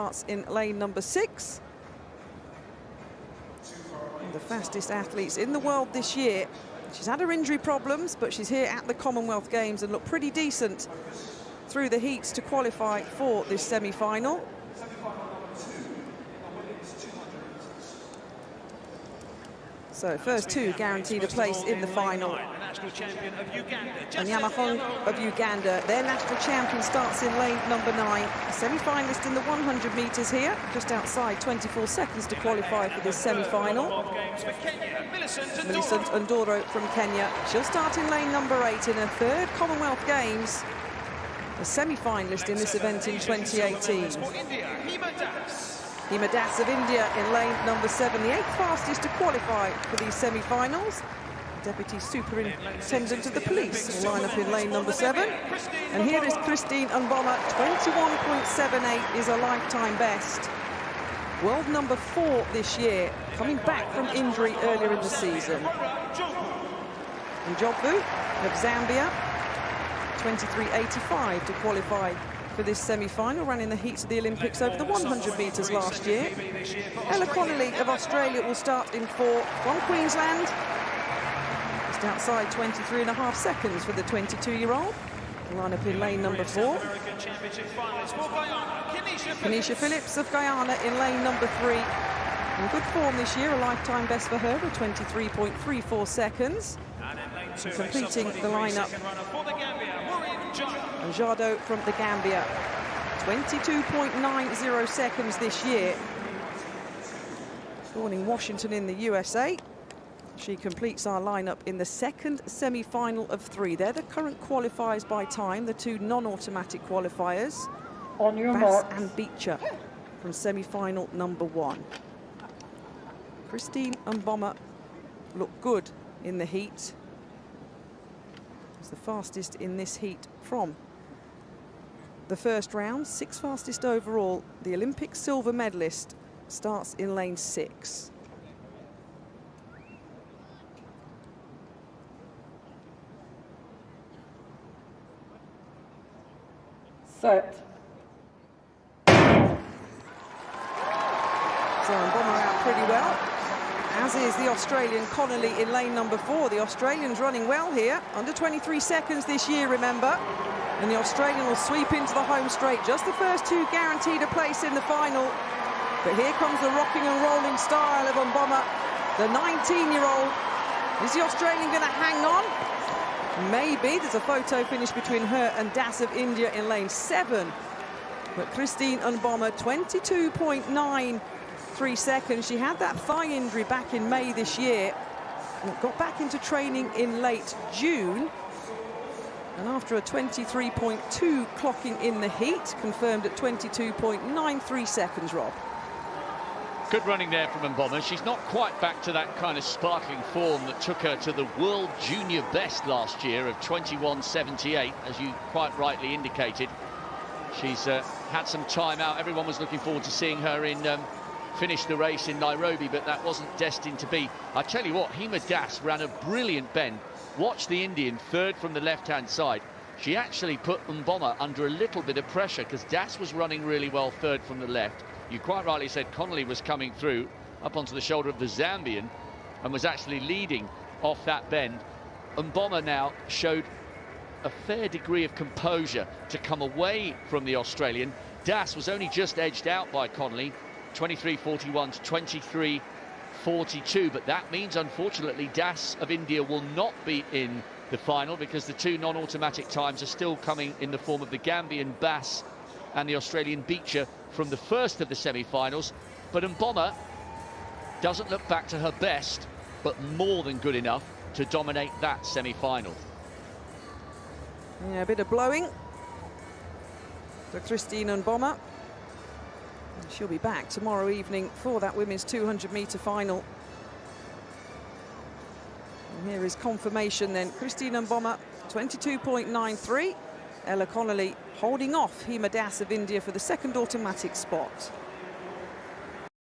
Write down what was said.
Starts in lane number 6. And the fastest athletes in the world this year. She's had her injury problems, but she's here at the Commonwealth Games and looked pretty decent through the heats to qualify for this semi-final. So first two guaranteed a place in the final. And Yamahong of Uganda, their national champion, starts in lane number 9. A semi-finalist in the 100 metres here, just outside 24 seconds to qualify for this semi-final. Millicent Ndoro from Kenya. She'll start in lane number 8 in her third Commonwealth Games. A semi-finalist in this event in 2018. Hima Das of India in lane number 7, the 8th fastest to qualify for these semi-finals. Deputy Superintendent of the Police will line up in lane number 7. And here is Christine MBOMA, 21.78 is a lifetime best. World number 4 this year, coming back from injury earlier in the season. And Njobvu of Zambia, 23.85 to qualify for this semi-final, ran in the heats of the Olympics over the 100 metres last year. Ella Connolly of Australia will start in 4 from Queensland. Just outside 23.5 seconds for the 22-year-old. Line up in lane number 4. Kenisha Phillips of Guyana in lane number 3. In good form this year, a lifetime best for her with 23.34 seconds. And completing the lineup, and Jado from the Gambia, 22.90 seconds this year. Born in Washington in the USA. She completes our lineup in the second semi-final of 3. They're the current qualifiers by time, the 2 non-automatic qualifiers. On your Bass mark. and Beecher from semi-final number 1. Christine MBOMA looked good in the heat. It's the fastest in this heat from the first round, 6th fastest overall. The Olympic silver medalist starts in lane 6. Set. So MBOMA out pretty well, as is the Australian Connolly in lane number 4. The Australian's running well here, under 23 seconds this year, remember. And the Australian will sweep into the home straight. Just the first 2 guaranteed a place in the final. But here comes the rocking and rolling style of MBOMA, the 19-year-old. Is the Australian going to hang on? Maybe. There's a photo finish between her and Das of India in lane 7. But Christine MBOMA, 22.93 seconds. She had that thigh injury back in May this year and got back into training in late June. And after a 23.2 clocking in the heat, confirmed at 22.93 seconds, Rob. Good running there from MBOMA. She's not quite back to that kind of sparkling form that took her to the world junior best last year of 21.78, as you quite rightly indicated. She's had some time out. Everyone was looking forward to seeing her in finish the race in Nairobi, but that wasn't destined to be. I tell you what, Hima Das ran a brilliant bend. Watch the Indian, third from the left-hand side. She actually put MBOMA under a little bit of pressure because Das was running really well third from the left. You quite rightly said Connolly was coming through up onto the shoulder of the Zambian and was actually leading off that bend. MBOMA now showed a fair degree of composure to come away from the Australian. Das was only just edged out by Connolly, 23.41 to 23.42, but that means unfortunately Das of India will not be in the final because the 2 non-automatic times are still coming in the form of the Gambian Bass and the Australian Beecher from the first of the semi-finals. But MBOMA doesn't look back to her best, but more than good enough to dominate that semi-final. Yeah, a bit of blowing for Christine MBOMA. She'll be back tomorrow evening for that women's 200-metre final. And here is confirmation then. Christine MBOMA, 22.93. Ella Connolly holding off Hima Das of India for the second automatic spot.